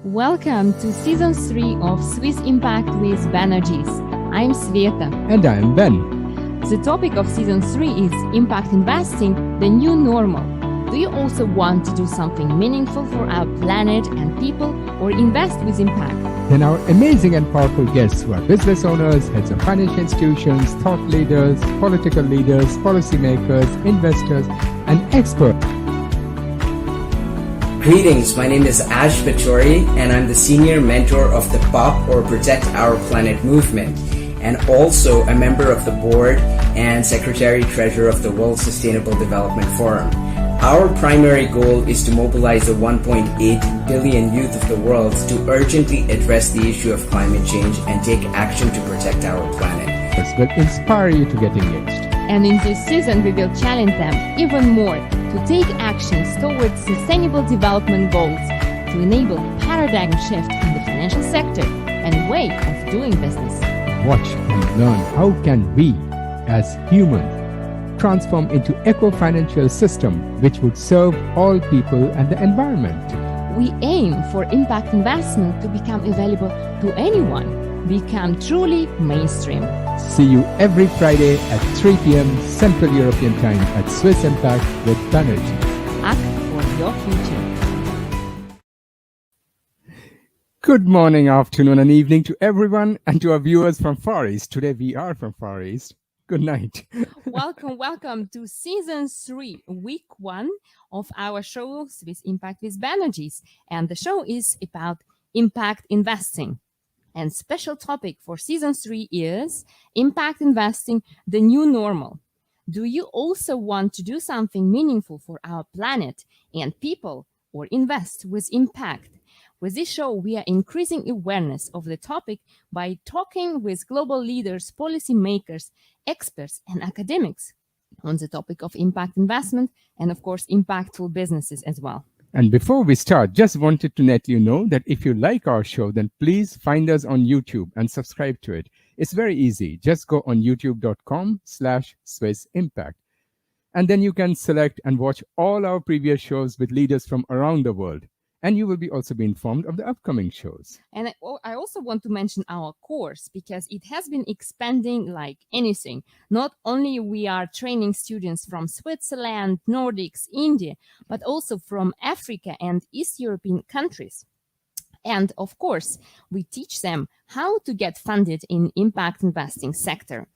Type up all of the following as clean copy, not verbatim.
Welcome to Season 3 of Swiss Impact with Banerjis. I'm Sveta. And I'm Ben. The topic of Season 3 is Impact Investing, the new normal. Do you also want to do something meaningful for our planet and people, or invest with impact? Then our amazing and powerful guests who are business owners, heads of financial institutions, thought leaders, political leaders, policymakers, investors, and experts. Greetings, my name is Ash Pachori, and I'm the senior mentor of the POP or Protect Our Planet movement, and also a member of the board and secretary-treasurer of the World Sustainable Development Forum. Our primary goal is to mobilize the 1.8 billion youth of the world to urgently address the issue of climate change and take action to protect our planet. This will inspire you to get engaged. And in this season, we will challenge them even more to take actions towards sustainable development goals to enable a paradigm shift in the financial sector and way of doing business. Watch and learn how can we, as humans, transform into eco-financial system which would serve all people and the environment. We aim for impact investment to become available to anyone, become truly mainstream. See you every Friday at 3 p.m. Central European Time at Swiss Impact with Banerjee. Act for your future. Good morning, afternoon, and evening to everyone and to our viewers from Far East. Today we are from Far East. Good night. Welcome to Season 3, Week 1 of our show Swiss Impact with Banerjis. And the show is about impact investing. And special topic for Season 3 is impact investing, the new normal. Do you also want to do something meaningful for our planet and people, or invest with impact? With this show, we are increasing awareness of the topic by talking with global leaders, policymakers, experts, and academics on the topic of impact investment and, of course, impactful businesses as well. And before we start, just wanted to let you know that if you like our show, then please find us on YouTube and subscribe to it. It's very easy. Just go on youtube.com/Swiss Impact. And then you can select and watch all our previous shows with leaders from around the world. And you will also be informed of the upcoming shows. And I also want to mention our course because it has been expanding like anything. Not only we are training students from Switzerland, Nordics, India, but also from Africa and East European countries. And of course, we teach them how to get funded in impact investing sector.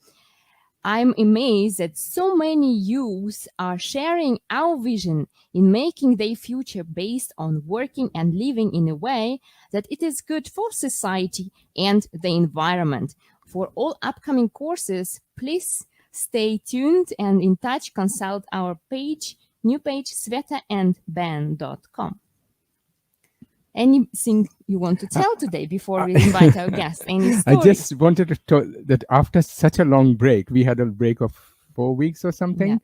I'm amazed that so many youth are sharing our vision in making their future based on working and living in a way that it is good for society and the environment. For all upcoming courses, please stay tuned and in touch. Consult our new page, svetaandban.com. Anything you want to tell today before we invite our guests? Any story? I just wanted to tell that after such a long break, we had a break of 4 weeks or something. Yeah.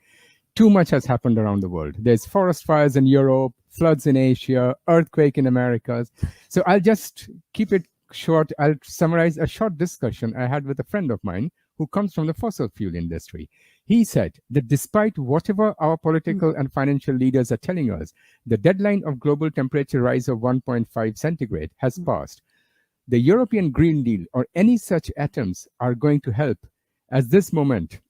Too much has happened around the world. There's forest fires in Europe, floods in Asia, earthquake in Americas. So I'll just keep it short. I'll summarize a short discussion I had with a friend of mine who comes from the fossil fuel industry. He said that despite whatever our political and financial leaders are telling us, the deadline of global temperature rise of 1.5 centigrade has passed. The European Green Deal or any such attempts are going to help. At this moment,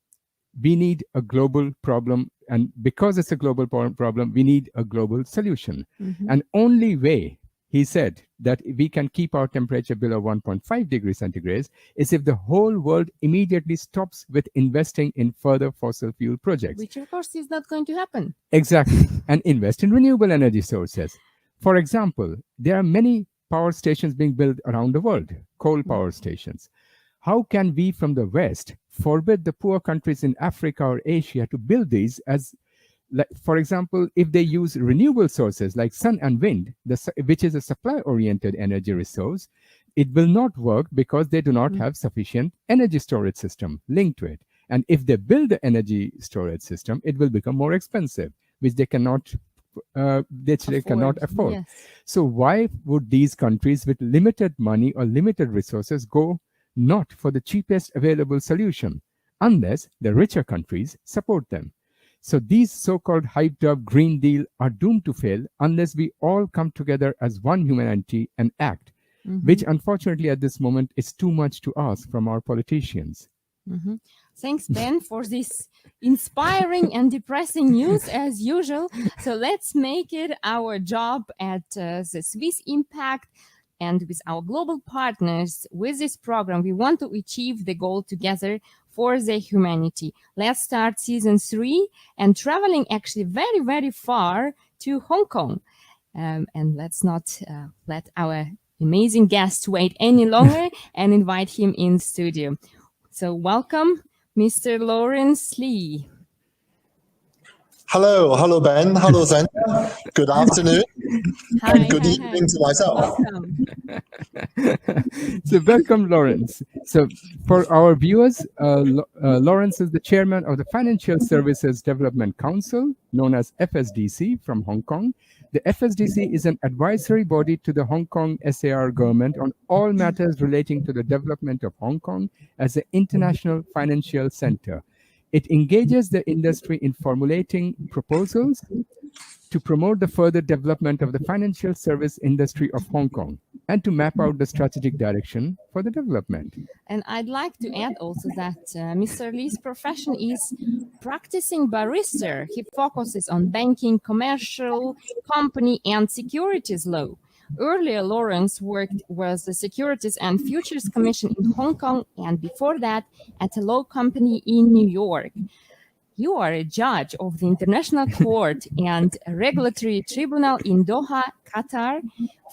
we need a global problem. And because it's a global problem, we need a global solution. And only way, he said, that we can keep our temperature below 1.5 degrees centigrade is if the whole world immediately stops with investing in further fossil fuel projects. Which, of course, is not going to happen. Exactly. And invest in renewable energy sources. For example, there are many power stations being built around the world, coal power stations. How can we from the West forbid the poor countries in Africa or Asia to build these as for example, if they use renewable sources like sun and wind, which is a supply-oriented energy resource, it will not work because they do not have sufficient energy storage system linked to it. And if they build the energy storage system, it will become more expensive, which they cannot afford. Yes. So why would these countries with limited money or limited resources go not for the cheapest available solution unless the richer countries support them? So these so-called hyped up Green Deal are doomed to fail unless we all come together as one humanity and act, which unfortunately at this moment is too much to ask from our politicians. Thanks, Ben, for this inspiring and depressing news as usual. So let's make it our job at the Swiss Impact and with our global partners. With this program, we want to achieve the goal together for the humanity. Let's start season 3 and traveling actually very, very far to Hong Kong. And let's not let our amazing guest wait any longer and invite him in studio. So welcome, Mr. Laurence Lee. Hello, Ben. Hello, Sandra. Good afternoon. Hi, and good evening to myself. Welcome. So welcome, Laurence. So for our viewers, Laurence is the chairman of the Financial Services Development Council, known as FSDC from Hong Kong. The FSDC is an advisory body to the Hong Kong SAR government on all matters relating to the development of Hong Kong as an international financial center. It engages the industry in formulating proposals to promote the further development of the financial service industry of Hong Kong and to map out the strategic direction for the development. And I'd like to add also that Mr. Lee's profession is practicing barrister. He focuses on banking, commercial, company, and securities law. Earlier, Laurence worked with the Securities and Futures Commission in Hong Kong, and before that, at a law company in New York. You are a judge of the International Court and a Regulatory Tribunal in Doha, Qatar,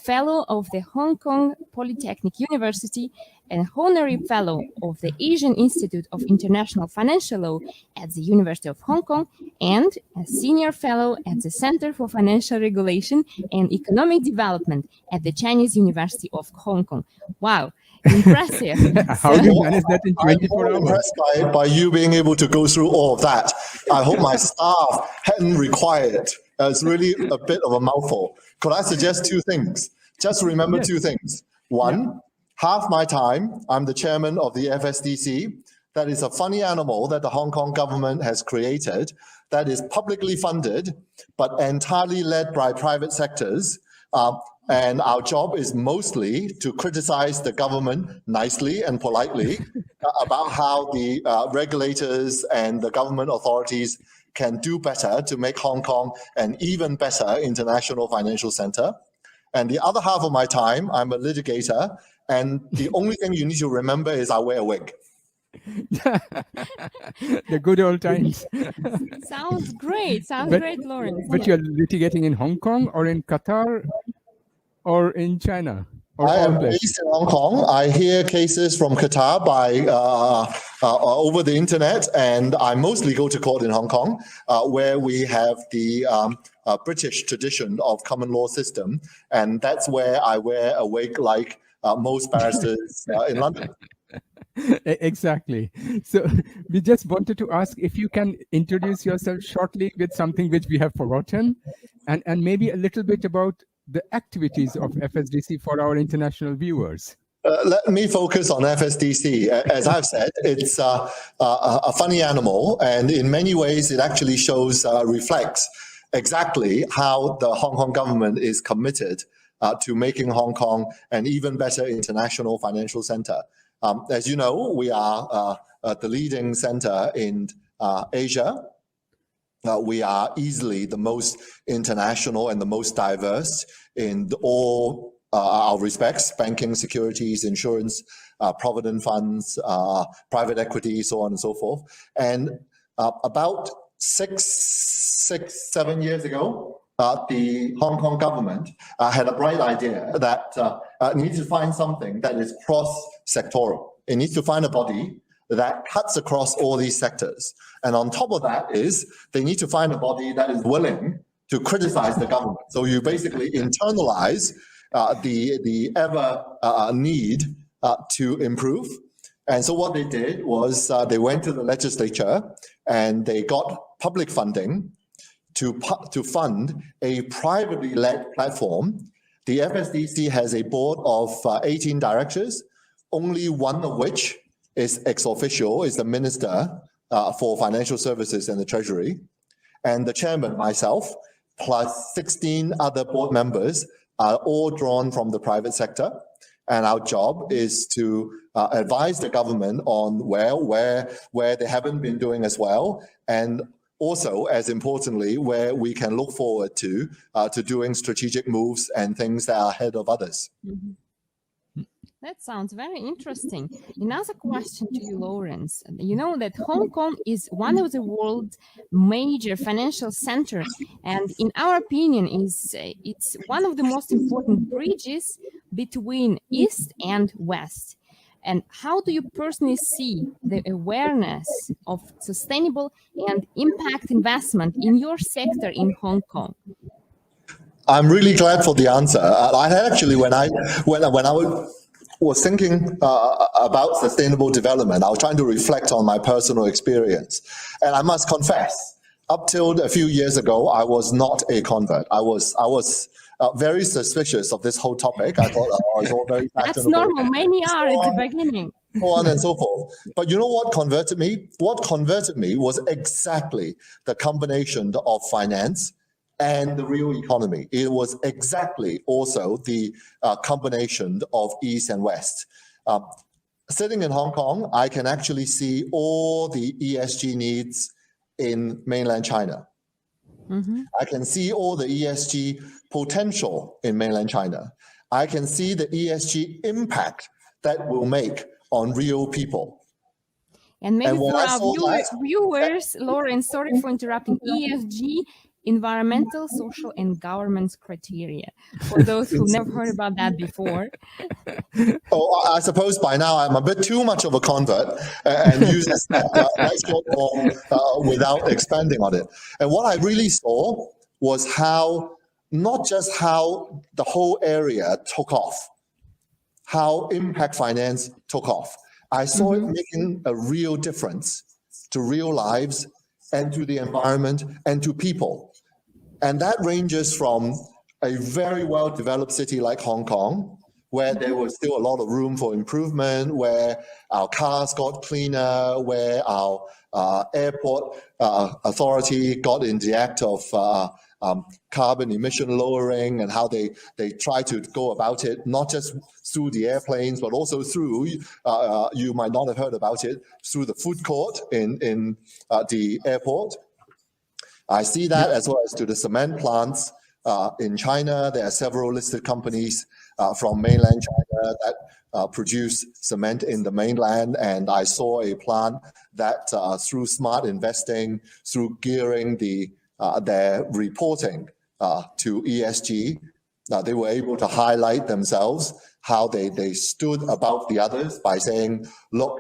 fellow of the Hong Kong Polytechnic University, and honorary fellow of the Asian Institute of International Financial Law at the University of Hong Kong, and a senior fellow at the Center for Financial Regulation and Economic Development at the Chinese University of Hong Kong. Wow. Impressive. How do you manage that in 24 I'm hours? impressed by you being able to go through all of that. I hope my staff hadn't required it. It's really a bit of a mouthful. Could I suggest 2 things? Just remember 2 things. One, half my time, I'm the chairman of the FSDC. That is a funny animal that the Hong Kong government has created that is publicly funded, but entirely led by private sectors. And our job is mostly to criticize the government nicely and politely about how the regulators and the government authorities can do better to make Hong Kong an even better international financial center. And the other half of my time, I'm a litigator. And the only thing you need to remember is I wear a wig. The good old times. Sounds great. Sounds But- great, Laurence. But you're litigating in Hong Kong or in Qatar or in China? Or I all am places? based in Hong Kong. I hear cases from Qatar by over the internet, and I mostly go to court in Hong Kong, where we have the British tradition of common law system, and that's where I wear a wig like most barristers in London. Exactly. So we just wanted to ask if you can introduce yourself shortly with something which we have forgotten, and maybe a little bit about the activities of FSDC for our international viewers. Let me focus on FSDC. As I've said, it's a funny animal, and in many ways it actually reflects exactly how the Hong Kong government is committed to making Hong Kong an even better international financial center. As you know, we are the leading center in Asia. We are easily the most international and the most diverse in all our respects: banking, securities, insurance, provident funds, private equity, so on and so forth. And about 7 years ago, the Hong Kong government had a bright idea that it needs to find something that is cross-sectoral. It needs to find a body that cuts across all these sectors. And on top of that is they need to find a body that is willing to criticize the government. So you basically internalize the ever need to improve. And so what they did was they went to the legislature and they got public funding to fund a privately led platform. The FSDC has a board of 18 directors, only one of which is ex officio, is the Minister for Financial Services and the Treasury. And the chairman, myself, plus 16 other board members are all drawn from the private sector. And our job is to advise the government on where they haven't been doing as well, and also, as importantly, where we can look forward to doing strategic moves and things that are ahead of others. Mm-hmm. That sounds very interesting. Another question to you, Laurence. You know that Hong Kong is one of the world's major financial centers, and in our opinion, it's one of the most important bridges between East and West. And how do you personally see the awareness of sustainable and impact investment in your sector in Hong Kong? I'm really glad for the answer. I actually, when I was thinking about sustainable development, I was trying to reflect on my personal experience. And I must confess, up till a few years ago, I was not a convert. I was very suspicious of this whole topic. I thought it was all very fashionable. That's normal. Many are at the beginning. So on and so forth. But you know what converted me? What converted me was exactly the combination of finance and the real economy. It was exactly also the combination of East and West. Sitting in Hong Kong, I can actually see all the ESG needs in mainland China. Mm-hmm. I can see all the ESG potential in mainland China. I can see the ESG impact that will make on real people. And maybe for our viewers, Laurence, sorry for interrupting, ESG, environmental, social, and governance criteria, for those who've never heard about that before. Oh, I suppose by now I'm a bit too much of a convert and use that short form without expanding on it. And what I really saw was how, not just how the whole area took off, how impact finance took off. I saw it making a real difference to real lives and to the environment and to people. And that ranges from a very well-developed city like Hong Kong, where there was still a lot of room for improvement, where our cars got cleaner, where our airport authority got in the act of carbon emission lowering, and how they try to go about it, not just through the airplanes, but also through, you might not have heard about it, through the food court in the airport. I see that as well as to the cement plants in China. There are several listed companies from mainland China that produce cement in the mainland. And I saw a plant that through smart investing, through gearing their reporting to ESG, they were able to highlight themselves, how they stood above the others by saying, look,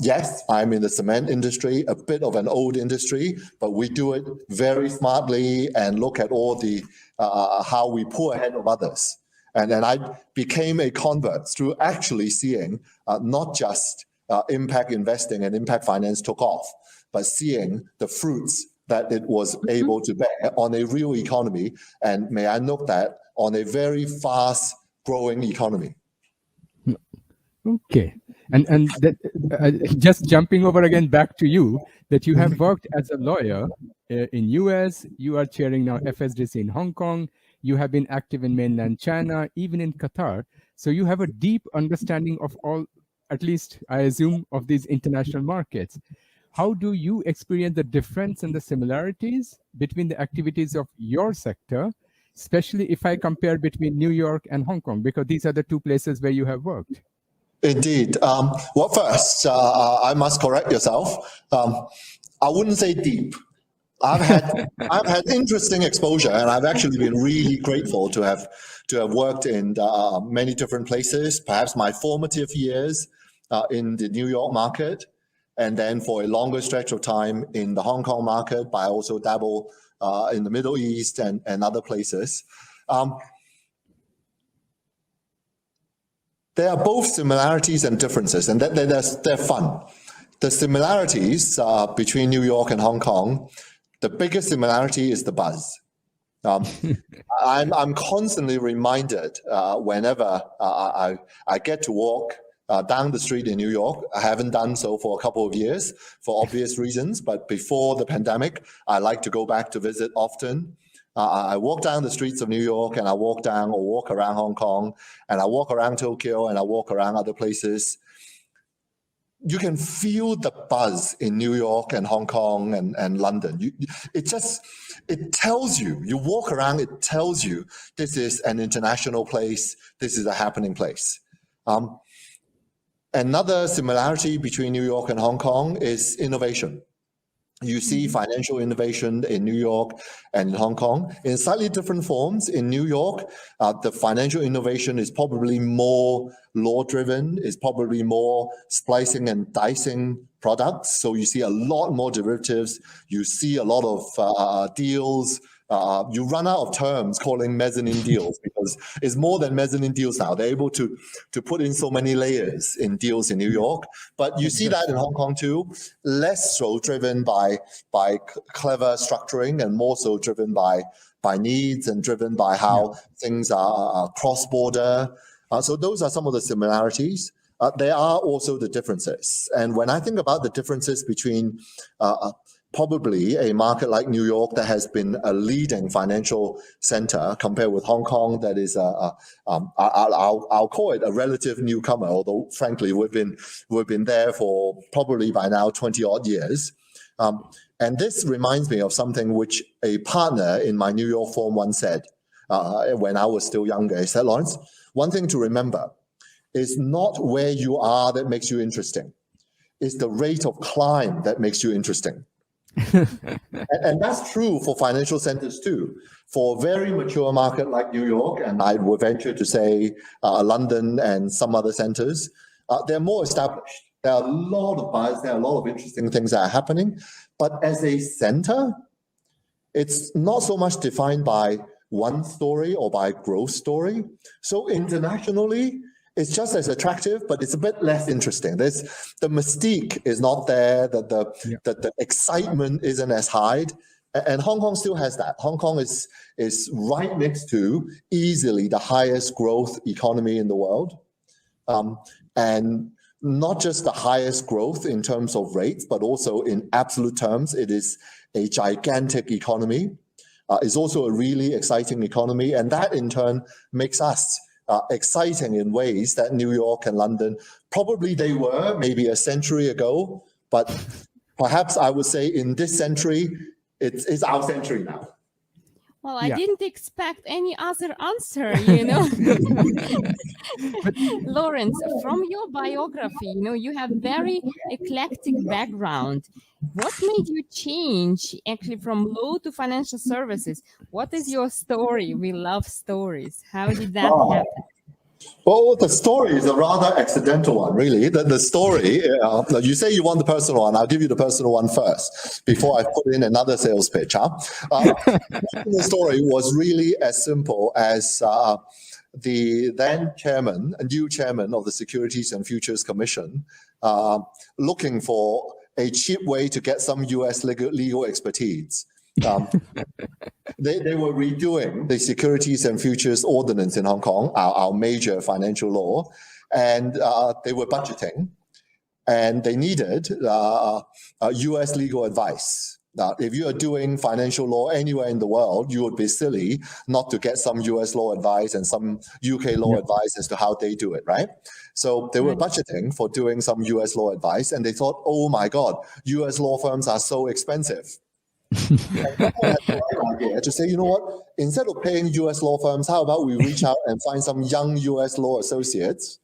yes, I'm in the cement industry, a bit of an old industry, but we do it very smartly and look at all the how we pull ahead of others. And then I became a convert through actually seeing not just impact investing and impact finance took off, but seeing the fruits that it was able to bear on a real economy. And may I note that on a very fast growing economy. Okay. And that, just jumping over again back to you, that you have worked as a lawyer in US, you are chairing now FSDC in Hong Kong, you have been active in mainland China, even in Qatar. So you have a deep understanding of all, at least I assume, of these international markets. How do you experience the difference and the similarities between the activities of your sector, especially if I compare between New York and Hong Kong, because these are the two places where you have worked? Indeed. Well, first, I must correct yourself. I wouldn't say deep. I've had interesting exposure, and I've actually been really grateful to have worked in many different places. Perhaps my formative years in the New York market, and then for a longer stretch of time in the Hong Kong market. But I also dabble in the Middle East and other places. There are both similarities and differences, and they're fun. The similarities between New York and Hong Kong, the biggest similarity is the buzz. I'm constantly reminded whenever I get to walk down the street in New York. I haven't done so for a couple of years for obvious reasons, but before the pandemic, I like to go back to visit often. I walk down the streets of New York, and I walk around Hong Kong, and I walk around Tokyo, and I walk around other places. You can feel the buzz in New York and Hong Kong and London. It tells you, you walk around, it tells you this is an international place, this is a happening place. Another similarity between New York and Hong Kong is innovation. You see financial innovation in New York and in Hong Kong in slightly different forms. In New York, the financial innovation is probably more law-driven, is probably more splicing and dicing products. So you see a lot more derivatives. You see a lot of deals. You run out of terms calling mezzanine deals because it's more than mezzanine deals now. They're able to put in so many layers in deals in New York. But you see that in Hong Kong too, less so driven by clever structuring and more so driven by needs and driven by how things are cross-border. So those are some of the similarities. There are also the differences. And when I think about the differences between probably a market like New York that has been a leading financial center compared with Hong Kong that is I'll call it a relative newcomer, although frankly we've been there for probably by now 20 odd years. And this reminds me of something which a partner in my New York firm once said when I was still younger. He said, Laurence, one thing to remember is not where you are that makes you interesting. It's the rate of climb that makes you interesting. and that's true for financial centers too. For a very mature market like New York, and I would venture to say London and some other centers, they're more established. There are a lot of buzz, there are a lot of interesting things that are happening. But as a center, it's not so much defined by one story or by growth story. So internationally, it's just as attractive, but it's a bit less interesting. The mystique is not there, the excitement isn't as high. And Hong Kong still has that. Hong Kong is right next to easily the highest growth economy in the world. And not just the highest growth in terms of rates, but also in absolute terms, it is a gigantic economy. It's also a really exciting economy. And that in turn makes us exciting in ways that New York and London, probably they were maybe a century ago, but perhaps I would say in this century, it's our century now. Well, I didn't expect any other answer, you know. Laurence, from your biography, you know, you have very eclectic background. What made you change actually from law to financial services? What is your story? We love stories. How did that happen? Well, the story is a rather accidental one, really. The story, you say you want the personal one, I'll give you the personal one first before I put in another sales pitch. The story was really as simple as the then new chairman of the Securities and Futures Commission, looking for a cheap way to get some US legal expertise. They were redoing the Securities and Futures Ordinance in Hong Kong, our major financial law, and they were budgeting, and they needed US legal advice. Now, if you are doing financial law anywhere in the world, you would be silly not to get some US law advice and some UK law advice as to how they do it, right? So they were budgeting for doing some US law advice, and they thought, oh my God, US law firms are so expensive. And had the right idea to say, you know what, instead of paying US law firms, how about we reach out and find some young US law associates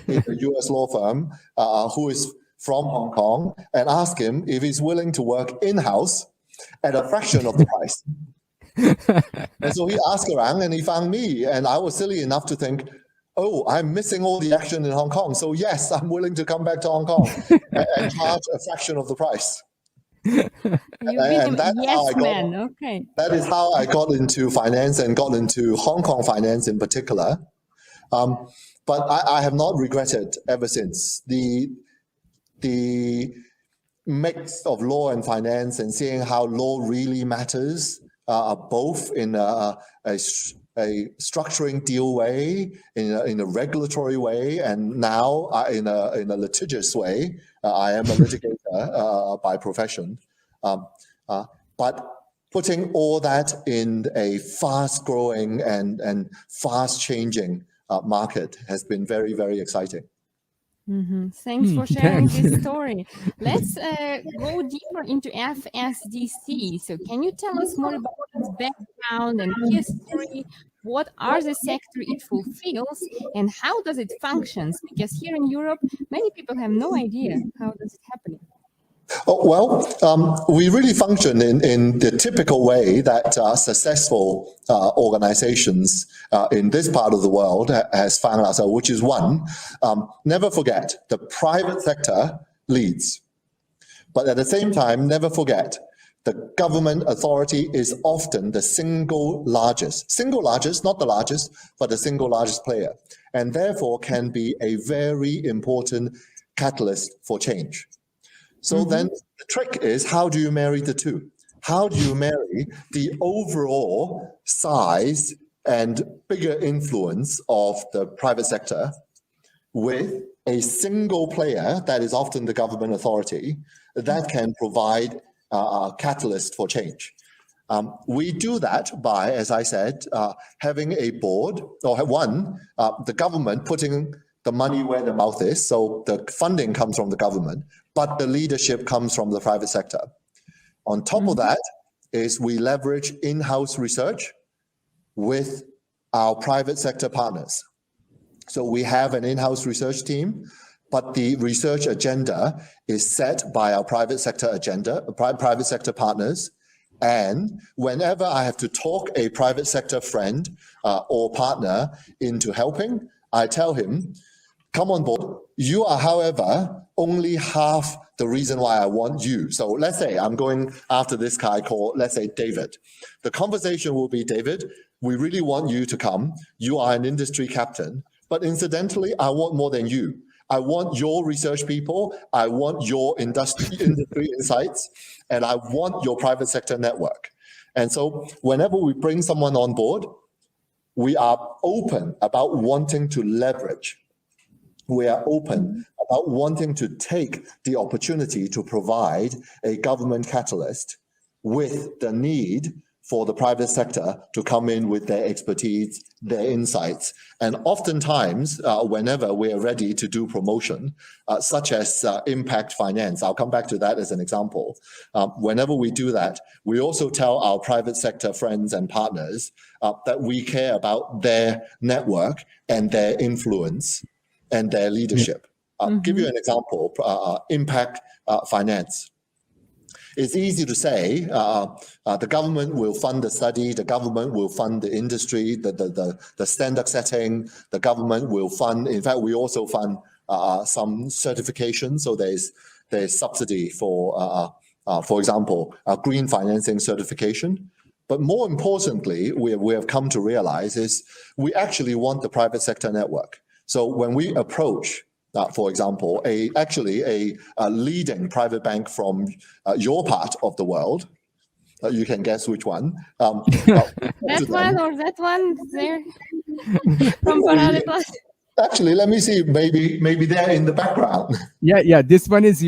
in a US law firm who is from Hong Kong and ask him if he's willing to work in-house at a fraction of the price. And so he asked around and he found me, and I was silly enough to think, oh, I'm missing all the action in Hong Kong. So yes, I'm willing to come back to Hong Kong and charge a fraction of the price. That is how I got into finance and got into Hong Kong finance in particular. But I have not regretted ever since. The mix of law and finance and seeing how law really matters, both in a a structuring deal way, in a regulatory way, and now in a litigious way. I am a litigator by profession, but putting all that in a fast-growing and fast-changing market has been very, very exciting. Thanks for sharing this story. Let's go deeper into FSDC. So can you tell us more about its background and history? What are the sector it fulfills and how does it functions? Because here in Europe, many people have no idea how does it happen. Oh, well, we really function in the typical way that successful organizations in this part of the world has found ourselves, which is one, never forget the private sector leads. But at the same time, never forget the government authority is often the single largest, not the largest, but the single largest player, and therefore can be a very important catalyst for change. So then the trick is, how do you marry the two? How do you marry the overall size and bigger influence of the private sector with a single player that is often the government authority that can provide a catalyst for change? We do that by, as I said, having a board, or the government putting the money where the mouth is, so the funding comes from the government, but the leadership comes from the private sector. On top of that is we leverage in-house research with our private sector partners. So we have an in-house research team, but the research agenda is set by our private sector private sector partners. And whenever I have to talk a private sector friend or partner into helping, I tell him, come on board. You are, however, only half the reason why I want you. So let's say I'm going after this guy called, let's say, David. The conversation will be, David, we really want you to come. You are an industry captain, but incidentally, I want more than you. I want your research people. I want your industry insights, and I want your private sector network. And so whenever we bring someone on board, we are open about wanting to leverage. We are open about wanting to take the opportunity to provide a government catalyst with the need for the private sector to come in with their expertise, their insights. And oftentimes, whenever we are ready to do promotion, such as impact finance, I'll come back to that as an example. Whenever we do that, we also tell our private sector friends and partners that we care about their network and their influence and their leadership. I'll give you an example, impact finance. It's easy to say the government will fund the study, the government will fund the industry, the standard setting, the government will fund, in fact, we also fund some certification. So there's subsidy for example, green financing certification. But more importantly, we have come to realize is we actually want the private sector network. So when we approach, for example, a leading private bank from your part of the world, you can guess which one. That one or that one there from Banerjee. Actually, let me see. Maybe they're in the background. Yeah. This one is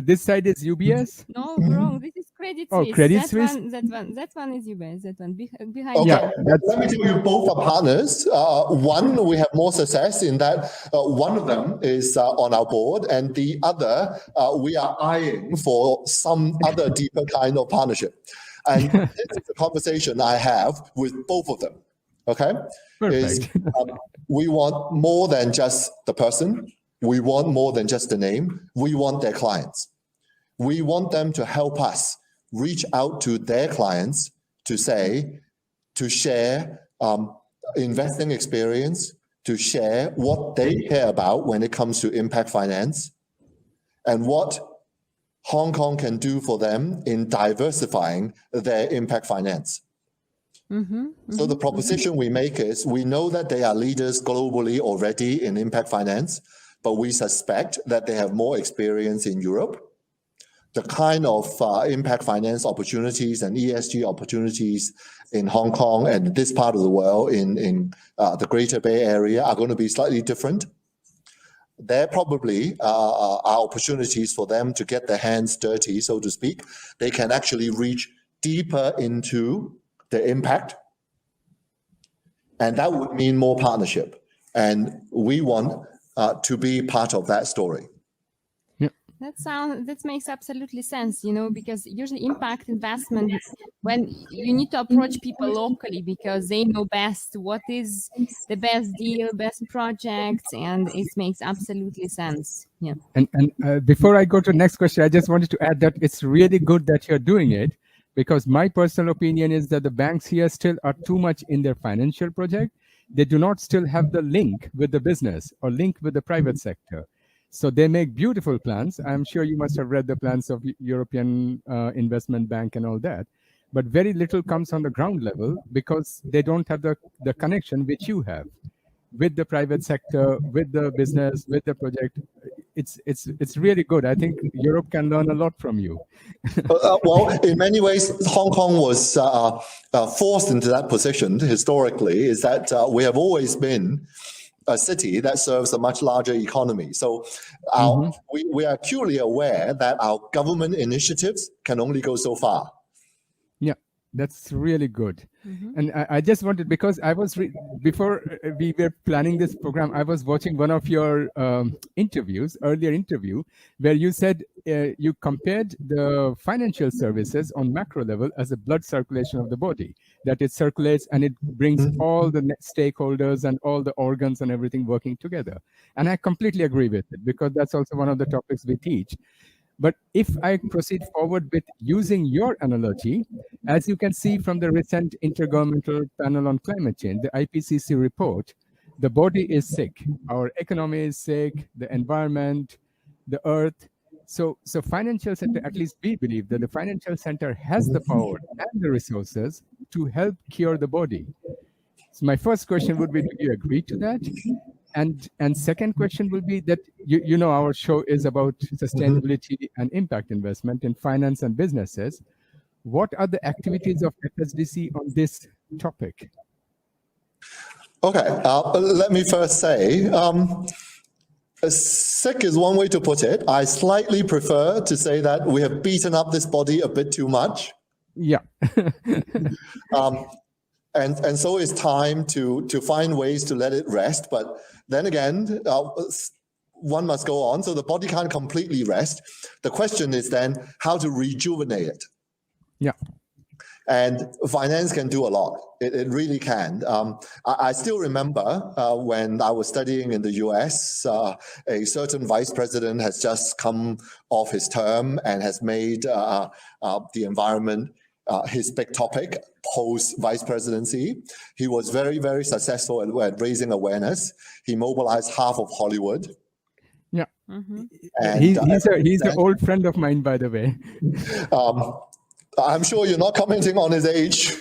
this side is UBS. No, wrong. This is Credit Suisse. Oh, Credit Suisse. That one is UBS. That one behind. Okay. Yeah, let me tell you, both are partners. One, we have more success in that one of them is on our board, and the other we are eyeing for some other deeper kind of partnership. And this is the conversation I have with both of them. Okay, perfect. We want more than just the person. We want more than just the name. We want their clients. We want them to help us reach out to their clients to share investing experience, to share what they care about when it comes to impact finance, and what Hong Kong can do for them in diversifying their impact finance. So the proposition we make is, we know that they are leaders globally already in impact finance, but we suspect that they have more experience in Europe. the kind of impact finance opportunities and ESG opportunities in Hong Kong and this part of the world in the Greater Bay Area are going to be slightly different. There probably are opportunities for them to get their hands dirty, so to speak. They can actually reach deeper into the impact, and that would mean more partnership. And we want to be part of that story. That makes absolutely sense, because usually impact investment, when you need to approach people locally because they know best what is the best deal, best projects, and it makes absolutely sense. Yeah. And before I go to the next question, I just wanted to add that it's really good that you're doing it, because my personal opinion is that the banks here still are too much in their financial project. They do not still have the link with the business or link with the private sector. So they make beautiful plans. I'm sure you must have read the plans of European Investment Bank and all that. But very little comes on the ground level because they don't have the connection which you have with the private sector, with the business, with the project. It's really good. I think Europe can learn a lot from you. Well, in many ways, Hong Kong was forced into that position historically, is that we have always been a city that serves a much larger economy. So we are acutely aware that our government initiatives can only go so far. Yeah, that's really good. And I just wanted, because I was, before we were planning this program, I was watching one of your earlier interview, where you said you compared the financial services on macro level as a blood circulation of the body, that it circulates and it brings all the stakeholders and all the organs and everything working together. And I completely agree with it, because that's also one of the topics we teach. But if I proceed forward with using your analogy, as you can see from the recent Intergovernmental Panel on Climate Change, the IPCC report, the body is sick, our economy is sick, the environment, the earth. So financial center, at least we believe that the financial center has the power and the resources to help cure the body. So my first question would be, do you agree to that? And second question will be that, our show is about sustainability and impact investment in finance and businesses. What are the activities of FSDC on this topic? Okay, let me first say, sick is one way to put it. I slightly prefer to say that we have beaten up this body a bit too much. Yeah. And so it's time to find ways to let it rest. But then again, one must go on. So the body can't completely rest. The question is then how to rejuvenate it. Yeah. And finance can do a lot. It really can. I still remember when I was studying in the US, a certain vice president has just come off his term and has made the environment his big topic post vice presidency. He was very, very successful at raising awareness. He mobilized half of Hollywood. Yeah. And he's an old friend of mine, by the way. I'm sure you're not commenting on his age.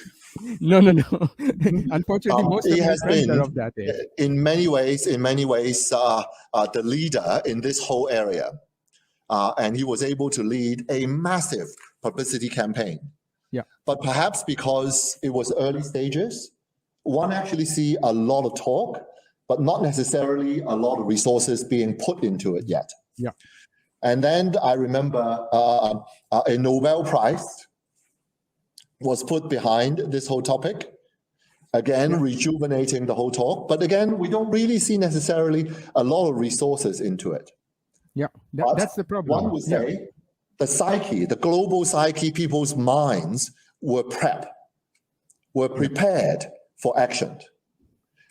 No. Unfortunately, most of his friends are of that age. In many ways, the leader in this whole area. And he was able to lead a massive publicity campaign. Yeah. But perhaps because it was early stages, one actually see a lot of talk, but not necessarily a lot of resources being put into it yet. Yeah. And then I remember a Nobel Prize was put behind this whole topic, again, rejuvenating the whole talk. But again, we don't really see necessarily a lot of resources into it. Yeah, that's the problem. One would say the psyche, the global psyche, people's minds were prepared for action.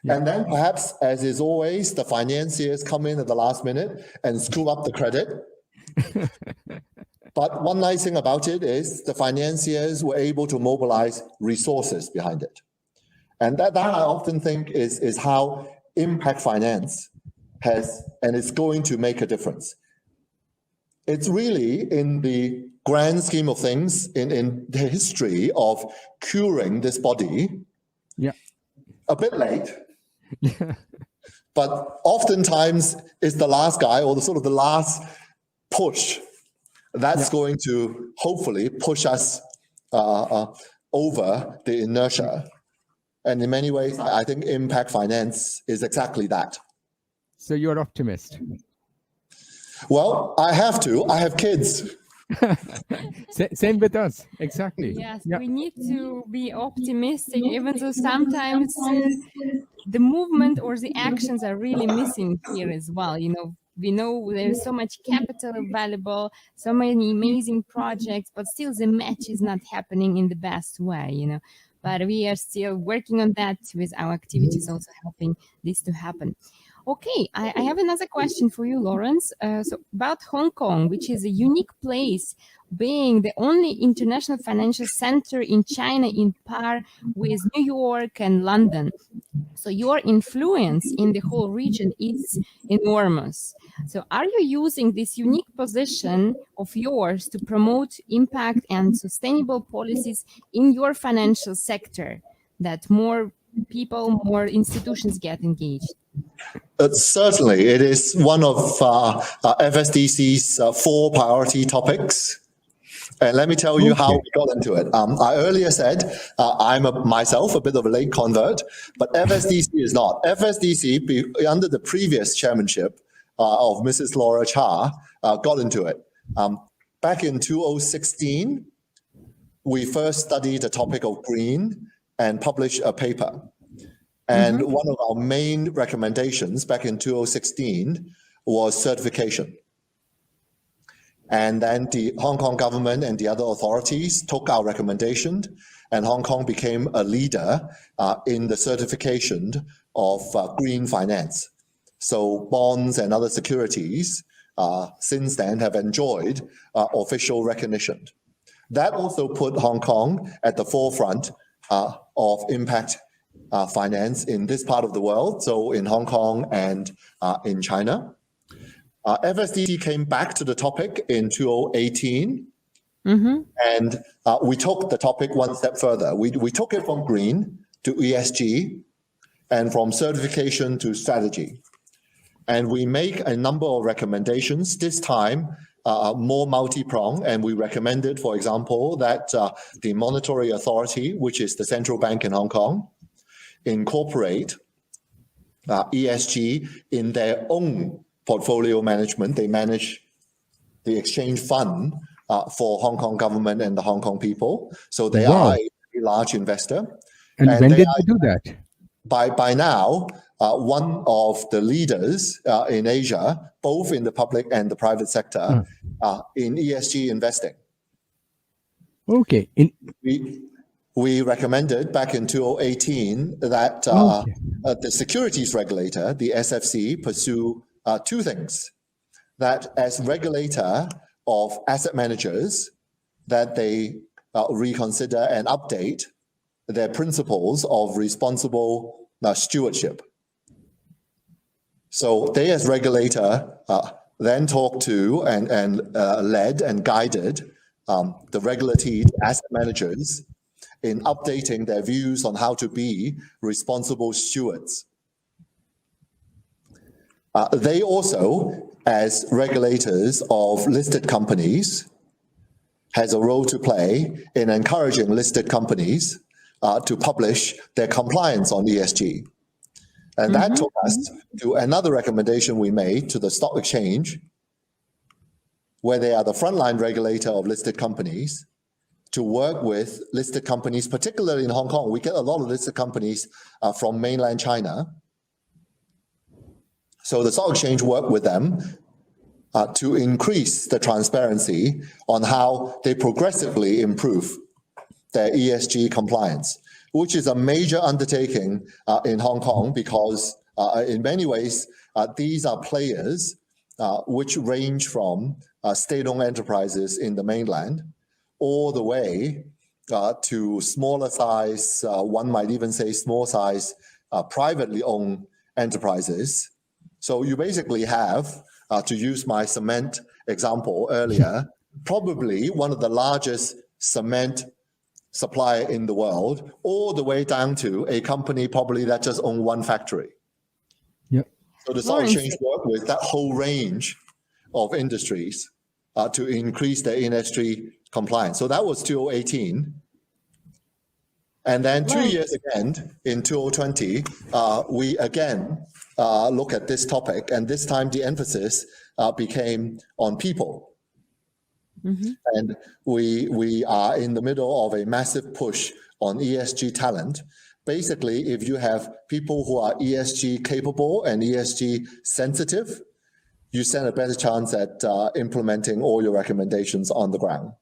Yeah. And then perhaps, as is always, the financiers come in at the last minute and scoop up the credit. But one nice thing about it is the financiers were able to mobilize resources behind it. And that I often think is how impact finance has, and it's going to make a difference. It's really, in the grand scheme of things, in the history of curing this body, a bit late. But oftentimes it's the last guy, or the last push That's going to hopefully push us over the inertia. And in many ways, I think impact finance is exactly that. So you're optimist. Well, I have to. I have kids. Same with us. Exactly. Yes, we need to be optimistic, even though sometimes the movement or the actions are really missing here as well. We know there's so much capital available, so many amazing projects, but still the match is not happening in the best way, But we are still working on that with our activities, also helping this to happen. Okay, I have another question for you, Laurence. So about Hong Kong, which is a unique place, being the only international financial center in China in par with New York and London. So your influence in the whole region is enormous. So are you using this unique position of yours to promote impact and sustainable policies in your financial sector, that more people, more institutions get engaged? Certainly, it is one of FSDC's 4 priority topics. And let me tell you how we got into it. I earlier said I'm myself a bit of a late convert, but FSDC is not. FSDC, under the previous chairmanship of Mrs. Laura Cha, got into it. Back in 2016, we first studied the topic of green and published a paper. And one of our main recommendations back in 2016 was certification. And then the Hong Kong government and the other authorities took our recommendation, and Hong Kong became a leader in the certification of green finance. So bonds and other securities since then have enjoyed official recognition. That also put Hong Kong at the forefront of impact finance in this part of the world, so in Hong Kong and in China. FSDC came back to the topic in 2018, and we took the topic one step further. We took it from green to ESG and from certification to strategy. And we make a number of recommendations, this time more multi-pronged, and we recommended, for example, that the Monetary Authority, which is the central bank in Hong Kong, incorporate ESG in their own portfolio management. They manage the exchange fund for Hong Kong government and the Hong Kong people. So they are a very large investor. And when did they do that? By now, one of the leaders in Asia, both in the public and the private sector, in ESG investing. Okay. We recommended back in 2018 that the securities regulator, the SFC, pursue 2 things. That as regulator of asset managers, that they reconsider and update their principles of responsible stewardship. So they as regulator then talked to and led and guided the regulatory asset managers in updating their views on how to be responsible stewards. They also, as regulators of listed companies, has a role to play in encouraging listed companies to publish their compliance on ESG. And that took us to another recommendation we made to the stock exchange, where they are the frontline regulator of listed companies, to work with listed companies, particularly in Hong Kong. We get a lot of listed companies from mainland China. So the stock exchange worked with them to increase the transparency on how they progressively improve their ESG compliance, which is a major undertaking in Hong Kong because in many ways, these are players which range from state-owned enterprises in the mainland all the way to smaller size, one might even say small size, privately owned enterprises. So you basically have, to use my cement example earlier, probably one of the largest cement supplier in the world, all the way down to a company probably that just owns 1 factory. Yep. So the stock exchange work with that whole range of industries to increase their industry compliance. So that was 2018. And then 2 years again, in 2020, we again look at this topic, and this time the emphasis became on people. And we are in the middle of a massive push on ESG talent. Basically, if you have people who are ESG capable and ESG sensitive, you stand a better chance at implementing all your recommendations on the ground.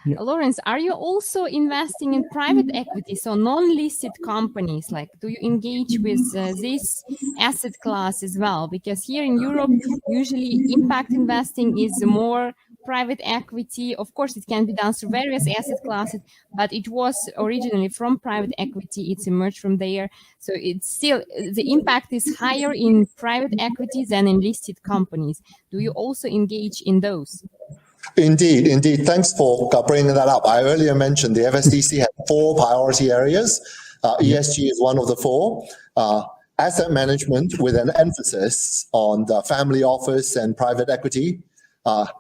Laurence, are you also investing in private equity, so non-listed companies? Like, do you engage with this asset class as well? Because here in Europe, usually impact investing is more private equity. Of course, it can be done through various asset classes, but it was originally from private equity. It's emerged from there. So it's still, the impact is higher in private equity than in listed companies. Do you also engage in those? Indeed, indeed. Thanks for bringing that up. I earlier mentioned the FSDC had 4 priority areas. ESG is one of the 4. Asset management with an emphasis on the family office and private equity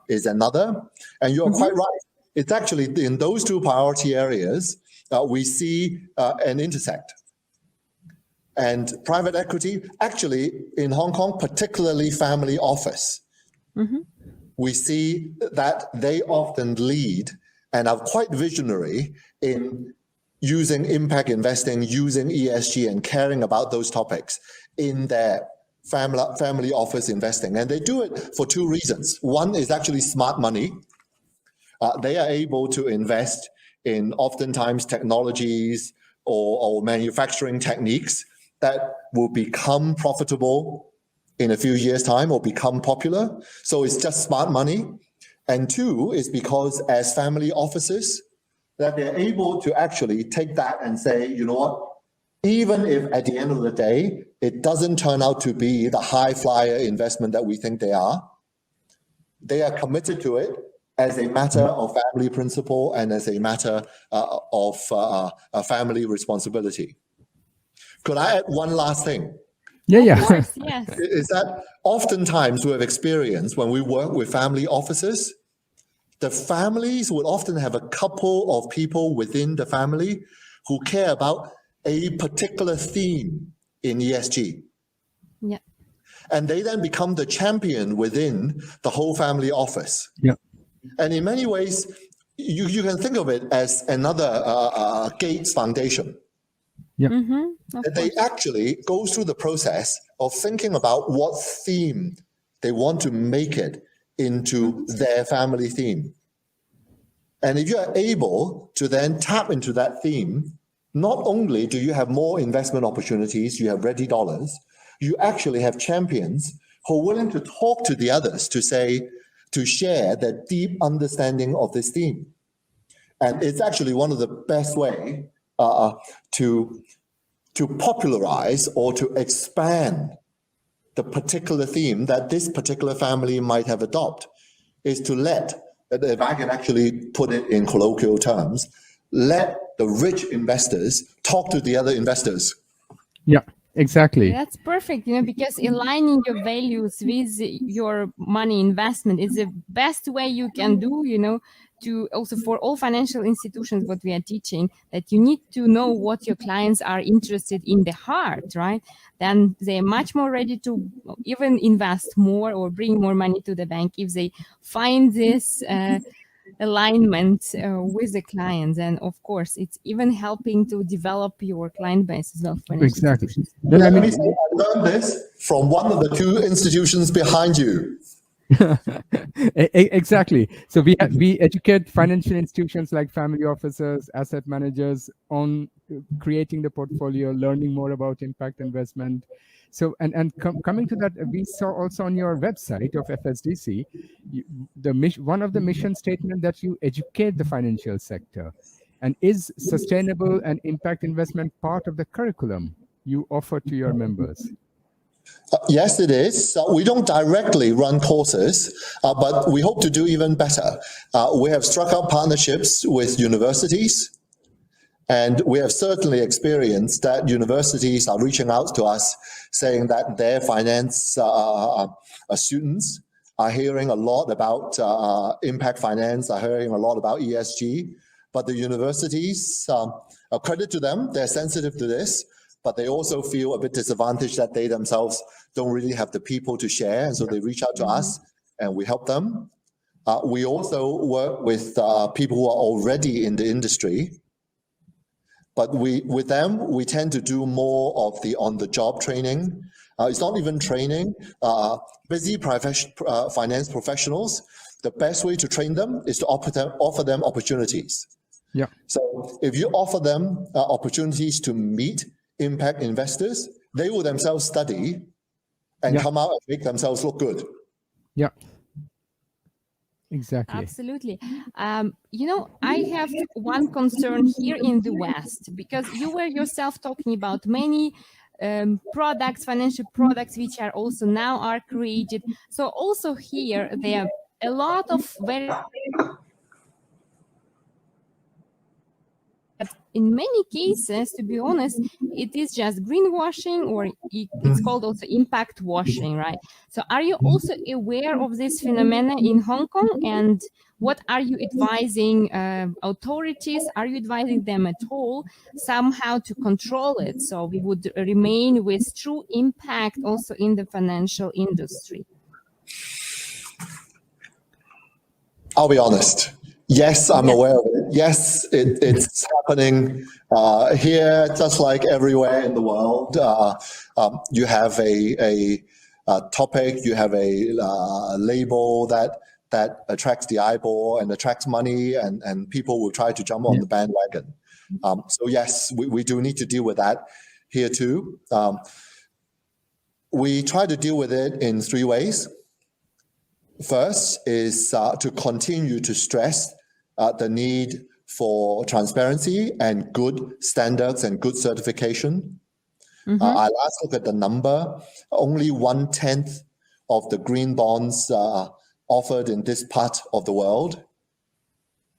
is another. And you're quite right. It's actually in those 2 priority areas we see an intersect. And private equity, actually in Hong Kong, particularly family office, we see that they often lead and are quite visionary in using impact investing, using ESG and caring about those topics in their family office investing. And they do it for 2 reasons. One is actually smart money. They are able to invest in oftentimes technologies or manufacturing techniques that will become profitable in a few years' time or become popular. So it's just smart money. And 2 is because as family offices, that they're able to actually take that and say, you know what, even if at the end of the day, it doesn't turn out to be the high flyer investment that we think they are committed to it as a matter of family principle and as a matter of a family responsibility. Could I add one last thing? Yeah. Of course, yes. Is that oftentimes we have experienced when we work with family offices, the families would often have a couple of people within the family who care about a particular theme in ESG. Yeah. And they then become the champion within the whole family office. Yeah. And in many ways, you can think of it as another Gates Foundation. Yeah. That they actually go through the process of thinking about what theme they want to make it into their family theme. And if you are able to then tap into that theme, not only do you have more investment opportunities, you have ready dollars, you actually have champions who are willing to talk to the others to share their deep understanding of this theme. And it's actually one of the best way to popularize or to expand the particular theme that this particular family might have adopted, is to let, if I can actually put it in colloquial terms, let the rich investors talk to the other investors. Yeah, exactly. That's perfect, because aligning your values with your money investment is the best way you can do, to also for all financial institutions, what we are teaching, that you need to know what your clients are interested in the heart, right? Then they're much more ready to even invest more or bring more money to the bank if they find this alignment with the clients. And of course, it's even helping to develop your client base as well. Exactly. Let me say, I learned this from one of the 2 institutions behind you. Exactly. So we educate financial institutions like family offices, asset managers on creating the portfolio, learning more about impact investment. So coming to that, we saw also on your website of FSDC, one of the mission statement that you educate the financial sector. And is sustainable and impact investment part of the curriculum you offer to your members? Yes, it is. We don't directly run courses, but we hope to do even better. We have struck up partnerships with universities, and we have certainly experienced that universities are reaching out to us saying that their finance students are hearing a lot about impact finance, are hearing a lot about ESG, but the universities, credit to them, they're sensitive to this, but they also feel a bit disadvantaged that they themselves don't really have the people to share, and so they reach out to us and we help them. We also work with people who are already in the industry, but with them, we tend to do more of the on-the-job training. It's not even training. Busy finance professionals, the best way to train them is to offer them opportunities. Yeah. So if you offer them opportunities to meet impact investors, they will themselves study and come out and make themselves look good. Yeah. Exactly. Absolutely. You know, I have one concern here in the West, because you were yourself talking about many products, financial products, which are also now are created. So also here, there are a lot of very... But in many cases, to be honest, it is just greenwashing, or it's called also impact washing, right? So are you also aware of this phenomena in Hong Kong? And what are you advising authorities? Are you advising them at all somehow to control it, so we would remain with true impact also in the financial industry? I'll be honest. Yes, I'm aware of it. Yes, it's happening here, just like everywhere in the world. You have a topic, you have a label that attracts the eyeball and attracts money, and people will try to jump on the bandwagon. So yes, we do need to deal with that here too. We try to deal with it in 3 ways. First is to continue to stress the need for transparency and good standards and good certification. I last looked at the number. Only 1/10 of the green bonds offered in this part of the world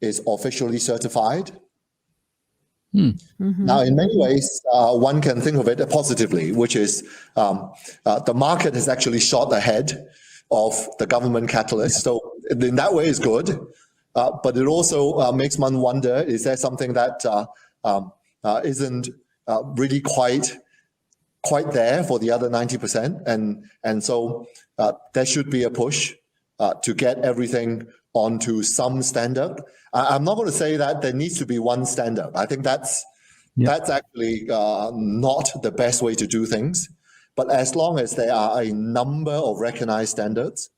is officially certified. Now, in many ways, one can think of it positively, which is the market has actually shot ahead of the government catalyst. So in that way, it's good. But it also makes one wonder, is there something that isn't really quite there for the other 90%? And so there should be a push to get everything onto some standard. I'm not going to say that there needs to be one standard. I think that's actually not the best way to do things. But as long as there are a number of recognized standards,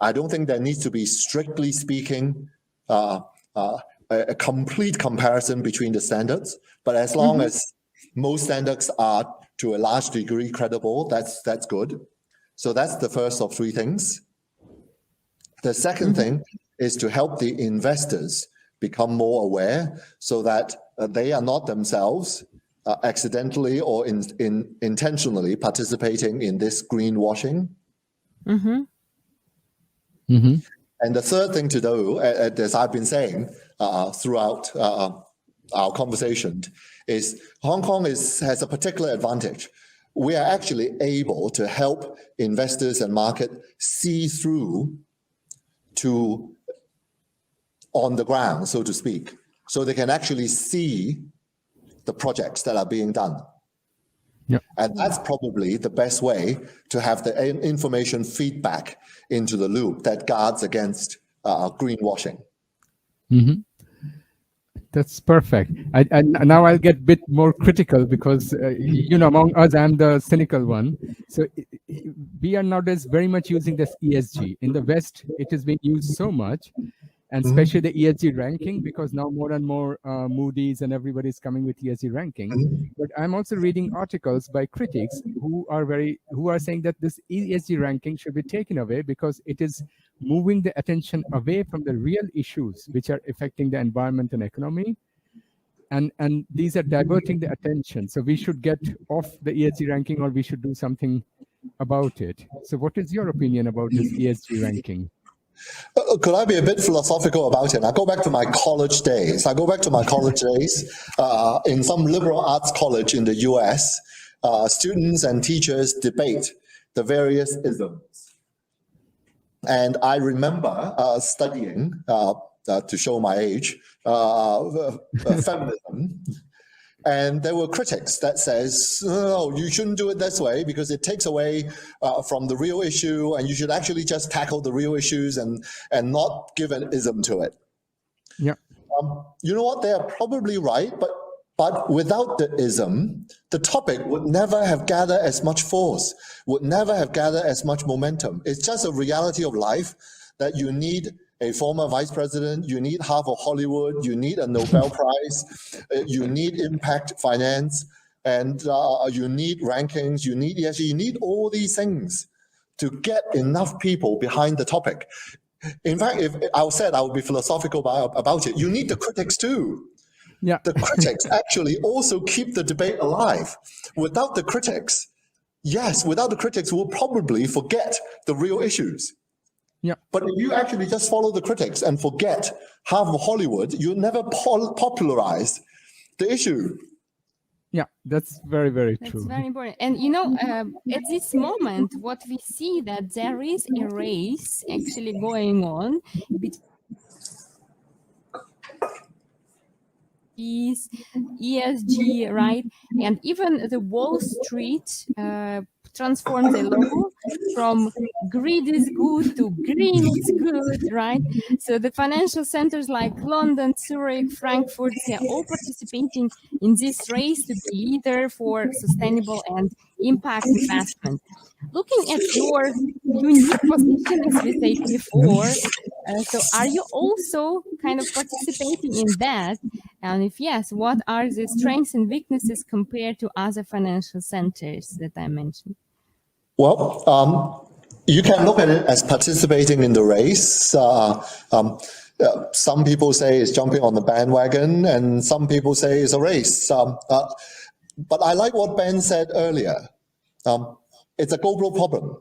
I don't think there needs to be, strictly speaking, a complete comparison between the standards. But as long as most standards are to a large degree credible, that's good. So that's the first of 3 things. The second thing is to help the investors become more aware, so that they are not themselves accidentally or intentionally participating in this greenwashing. And the third thing to do, as I've been saying throughout our conversation, is Hong Kong has a particular advantage. We are actually able to help investors and market see through to on the ground, so to speak, so they can actually see the projects that are being done. And that's probably the best way to have the information feedback into the loop that guards against greenwashing. That's perfect. Now I'll get a bit more critical, because, among us, I'm the cynical one. So we are nowadays very much using this ESG. In the West, it has been used so much, and especially the ESG ranking, because now more and more Moody's and everybody's coming with ESG ranking. But I'm also reading articles by critics who are saying that this ESG ranking should be taken away, because it is moving the attention away from the real issues which are affecting the environment and economy. And these are diverting the attention. So we should get off the ESG ranking, or we should do something about it. So what is your opinion about this ESG ranking? Could I be a bit philosophical about it? I go back to my college days. In some liberal arts college in the US, students and teachers debate the various isms. And I remember studying, to show my age, feminism. And there were critics that says, oh, you shouldn't do it this way because it takes away from the real issue, and you should actually just tackle the real issues and not give an ism to it. Yeah. You know what? They are probably right, but without the ism, the topic would never have gathered as much force, would never have gathered as much momentum. It's just a reality of life that you need a former vice president, you need half of Hollywood, you need a Nobel Prize, you need impact finance, and you need rankings, you need ESG, you need all these things to get enough people behind the topic. In fact, if I said I would be philosophical about it, you need the critics too. Yeah. The critics actually also keep the debate alive. Without the critics, we'll probably forget the real issues. Yeah. But if you actually just follow the critics and forget half of Hollywood, you never popularize the issue. Yeah, that's very, very true. That's very important. And you know, at this moment, what we see that there is a race actually going on between ESG, right? And even the Wall Street transformed the law from greed is good to green is good, right? So the financial centers like London, Zurich, Frankfurt, they're all participating in this race to be leader for sustainable and impact investment. Looking at your unique position, as we said before, so are you also kind of participating in that? And if yes, what are the strengths and weaknesses compared to other financial centers that I mentioned? Well, you can look at it as participating in the race. Some people say it's jumping on the bandwagon, and some people say it's a race. But I like what Ben said earlier. It's a global problem,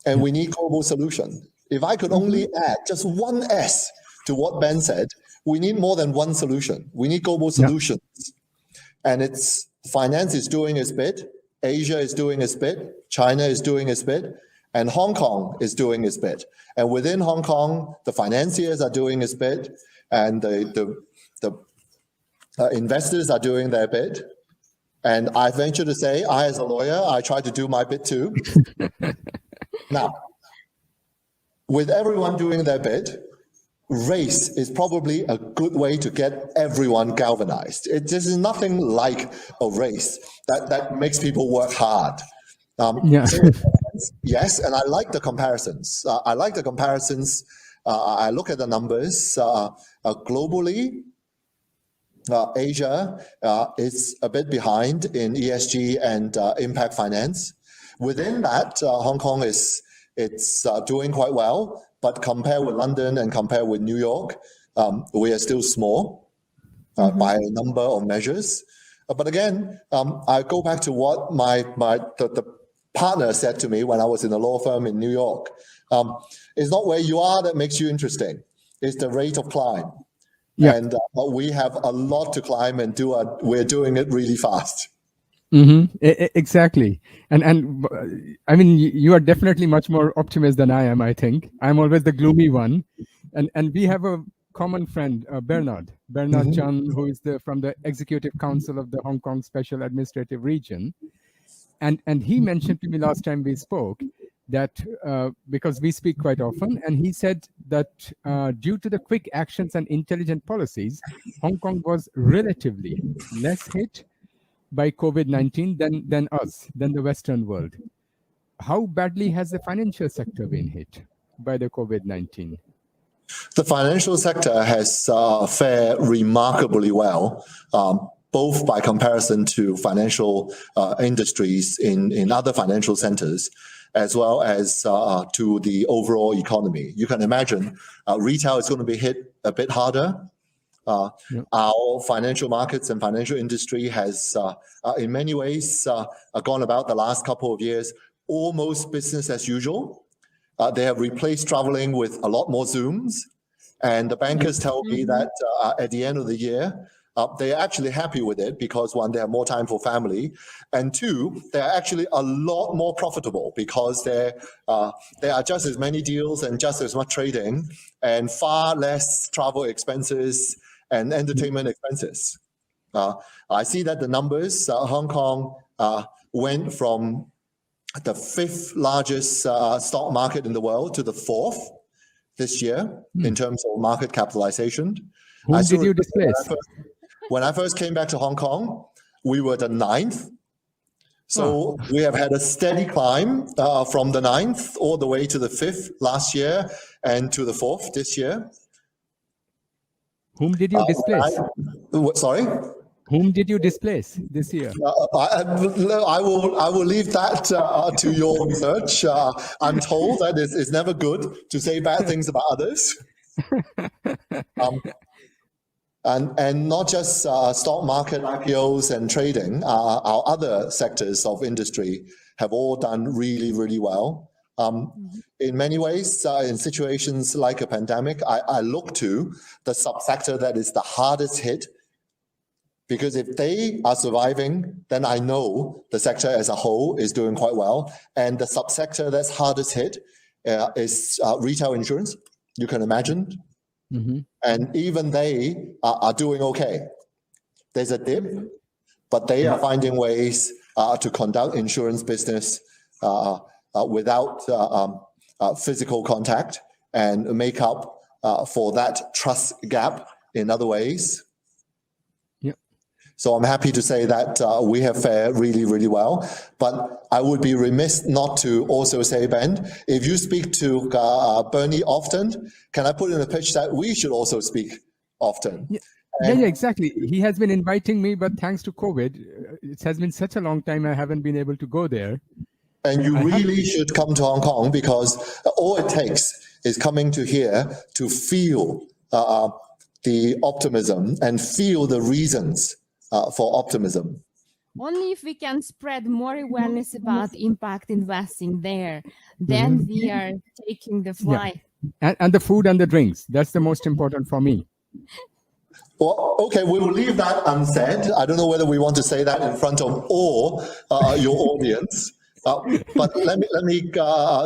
and we need global solution. If I could only add just one S to what Ben said, we need more than one solution. We need global solutions. And it's finance is doing its bit, Asia is doing its bit, China is doing its bit, and Hong Kong is doing its bit. And within Hong Kong, the financiers are doing its bit, and the investors are doing their bit. And I venture to say, I as a lawyer, I try to do my bit too. Now, with everyone doing their bit, race is probably a good way to get everyone galvanized. This is nothing like a race that makes people work hard. Yes, and I like the comparisons. I look at the numbers. Globally, Asia is a bit behind in ESG and impact finance. Within that, Hong Kong it's doing quite well, but compared with London and compared with New York, we are still small by a number of measures. But again, I go back to what the partner said to me when I was in a law firm in New York. It's not where you are that makes you interesting. It's the rate of climb. Yeah. And we have a lot to climb and we're doing it really fast. Mm-hmm. Exactly. And I mean, you are definitely much more optimist than I am, I think. I'm always the gloomy one. And we have a common friend, Bernard Chan, who is from the Executive Council of the Hong Kong Special Administrative Region. And he mentioned to me last time we spoke that because we speak quite often, and he said that due to the quick actions and intelligent policies, Hong Kong was relatively less hit by COVID-19 than the Western world. How badly has the financial sector been hit by the COVID-19? The financial sector has fared remarkably well, both by comparison to financial industries in other financial centers, as well as to the overall economy. You can imagine retail is going to be hit a bit harder. Our financial markets and financial industry has, in many ways, gone about the last couple of years almost business as usual. They have replaced traveling with a lot more Zooms. And the bankers tell me that at the end of the year, They're actually happy with it because one, they have more time for family, and two, they're actually a lot more profitable because there are just as many deals and just as much trading and far less travel expenses and entertainment expenses. I see that the numbers, Hong Kong went from the 5th largest stock market in the world to the 4th this year in terms of market capitalization. Whom did you displace? When I first came back to Hong Kong, we were the 9th. So we have had a steady climb from the 9th all the way to the 5th last year and to the 4th this year. Whom did you displace? Sorry? Whom did you displace this year? I will leave that to your research. I'm told that it's never good to say bad things about others. And not just stock market IPOs and trading, our other sectors of industry have all done really, really well. In many ways, in situations like a pandemic, I look to the subsector that is the hardest hit, because if they are surviving, then I know the sector as a whole is doing quite well. And the subsector that's hardest hit is retail insurance, you can imagine. And even they are doing okay. There's a dip, but they are finding ways to conduct insurance business without physical contact and make up for that trust gap in other ways. So I'm happy to say that we have fared really, really well. But I would be remiss not to also say, Ben, if you speak to Bernie often, can I put in a pitch that we should also speak often? Yeah, exactly. He has been inviting me, but thanks to COVID, it has been such a long time I haven't been able to go there. And you really should come to Hong Kong, because all it takes is coming to here to feel the optimism and feel the reasons for optimism. Only if we can spread more awareness about impact investing there, then we are taking the flight. And the food and the drinks, that's the most important for me. Well, okay, we will leave that unsaid. I don't know whether we want to say that in front of all your audience, but let me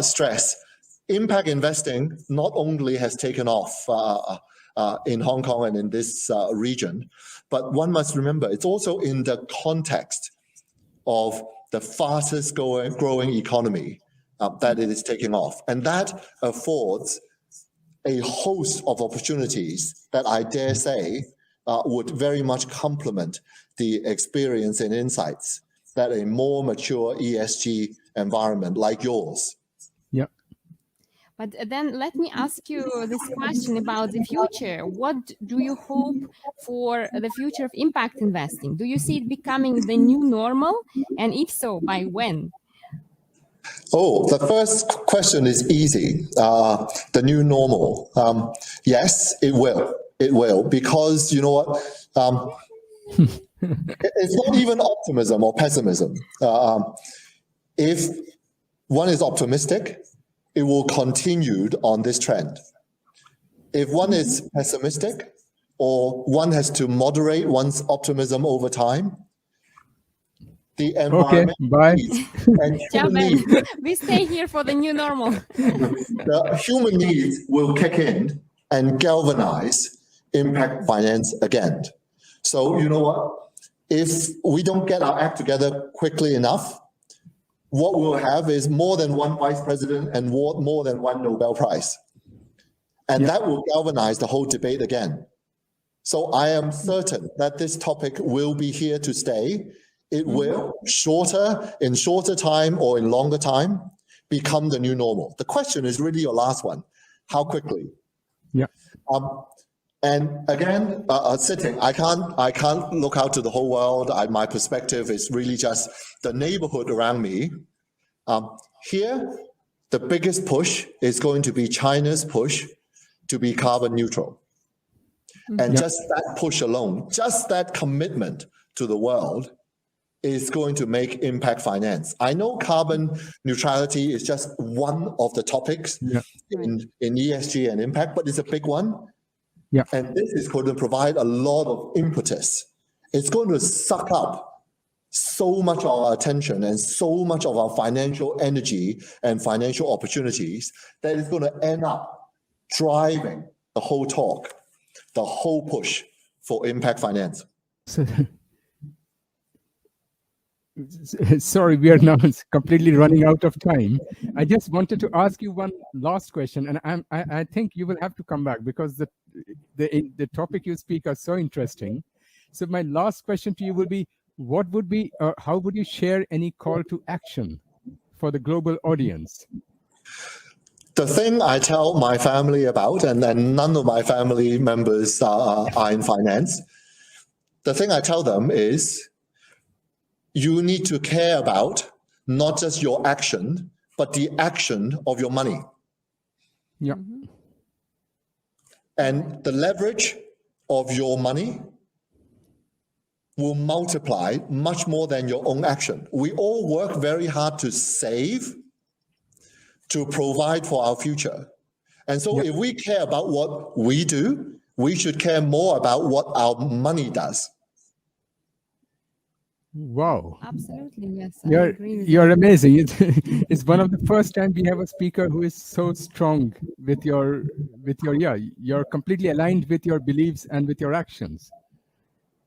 stress, impact investing not only has taken off in Hong Kong and in this region, but one must remember it's also in the context of the fastest growing economy that it is taking off. And that affords a host of opportunities that I dare say would very much complement the experience and insights that a more mature ESG environment like yours. Yeah. But then let me ask you this question about the future. What do you hope for the future of impact investing? Do you see it becoming the new normal? And if so, by when? Oh, the first question is easy. The new normal. Yes, it will. It will, because you know what? It's not even optimism or pessimism. If one is optimistic, it will continue on this trend. If one is pessimistic, or one has to moderate one's optimism over time, the environment needs and human needs, we stay here for the new normal. the human needs will kick in and galvanize impact finance again. So you know what? If we don't get our act together quickly enough, what we'll have is more than one vice president and more than one Nobel Prize. And that will galvanize the whole debate again. So I am certain that this topic will be here to stay. It will, in shorter time or in longer time, become the new normal. The question is really your last one. How quickly? Yeah. And again, sitting, I can't look out to the whole world. My perspective is really just the neighborhood around me. Here, the biggest push is going to be China's push to be carbon neutral. And just that push alone, just that commitment to the world is going to make impact finance. I know carbon neutrality is just one of the topics in ESG and impact, but it's a big one. Yeah. And this is going to provide a lot of impetus. It's going to suck up so much of our attention and so much of our financial energy and financial opportunities that it's going to end up driving the whole talk, the whole push for impact finance. So, sorry, we are now completely running out of time. I just wanted to ask you one last question, and I think you will have to come back because the topic you speak are so interesting. So my last question to you will be, what would be, how would you share any call to action for the global audience? The thing I tell my family about, and none of my family members are in finance, the thing I tell them is, you need to care about not just your action, but the action of your money. Yeah. And the leverage of your money will multiply much more than your own action. We all work very hard to save, to provide for our future. And so if we care about what we do, we should care more about what our money does. Wow. Absolutely, yes. I agree with you're amazing. It's one of the first time we have a speaker who is so strong with your you're completely aligned with your beliefs and with your actions.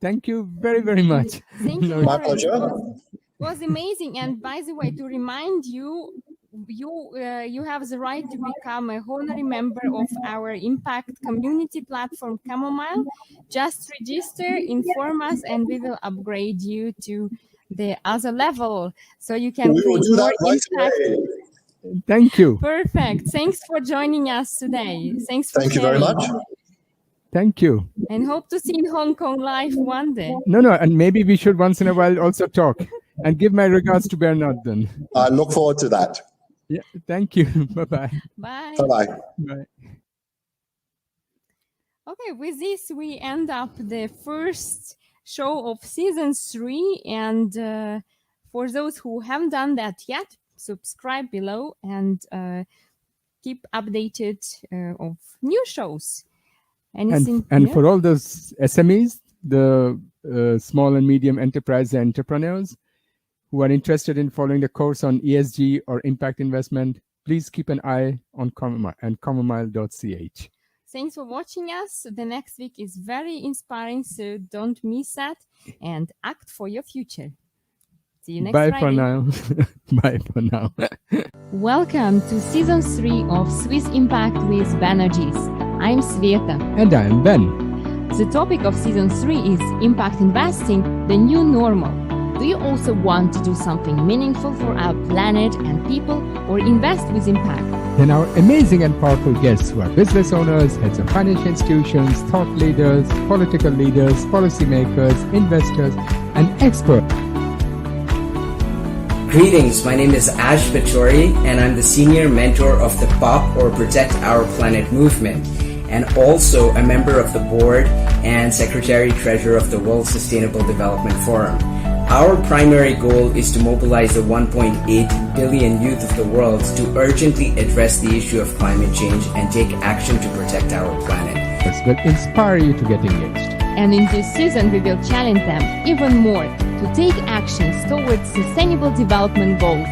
Thank you very, very much. Thank you. My pleasure. It was amazing. And by the way, to remind you, you have the right to become a honorary member of our impact community platform Chamomile. Just register, inform us, and we will upgrade you to the other level so you can We will do that right impact. away. Thank you. Perfect. Thanks for joining us today. Thanks for Thank you very sharing. much. Thank you. And hope to see you in Hong Kong live one day. No, and maybe we should once in a while also talk. And give my regards to Bernard then. I look forward to that. Yeah, thank you. Bye-bye. Bye. Bye-bye. Bye. Okay, with this, we end up the first show of season 3. And for those who haven't done that yet, subscribe below and keep updated of new shows. Anything And new? for all those SMEs, the small and medium enterprise entrepreneurs who are interested in following the course on ESG or impact investment, please keep an eye on chamomile.ch. Thanks for watching us. The next week is very inspiring, so don't miss that and act for your future. See you next Bye Friday. for now. Bye for now. Welcome to season 3 of Swiss Impact with Banerjis. I'm Sveta. And I'm Ben. The topic of season 3 is impact investing, the new normal. Do you also want to do something meaningful for our planet and people, or invest with impact? Then our amazing and powerful guests who are business owners, heads of financial institutions, thought leaders, political leaders, policymakers, investors, and experts. Greetings, my name is Ash Bachori, and I'm the senior mentor of the POP or Protect Our Planet movement, and also a member of the board and secretary-treasurer of the World Sustainable Development Forum. Our primary goal is to mobilize the 1.8 billion youth of the world to urgently address the issue of climate change and take action to protect our planet. This will inspire you to get engaged. And in this season, we will challenge them even more to take actions towards sustainable development goals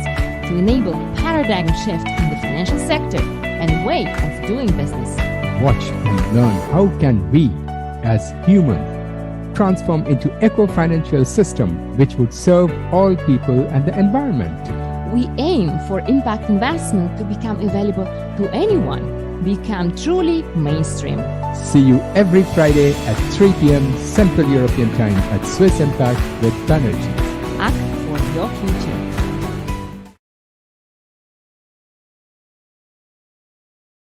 to enable paradigm shift in the financial sector and way of doing business. Watch and learn how can we, as humans, transform into eco-financial system which would serve all people and the environment. We aim for impact investment to become available to anyone, become truly mainstream. See you every Friday at 3 p.m. Central European Time at Swiss Impact with Banerjee. Act for your future.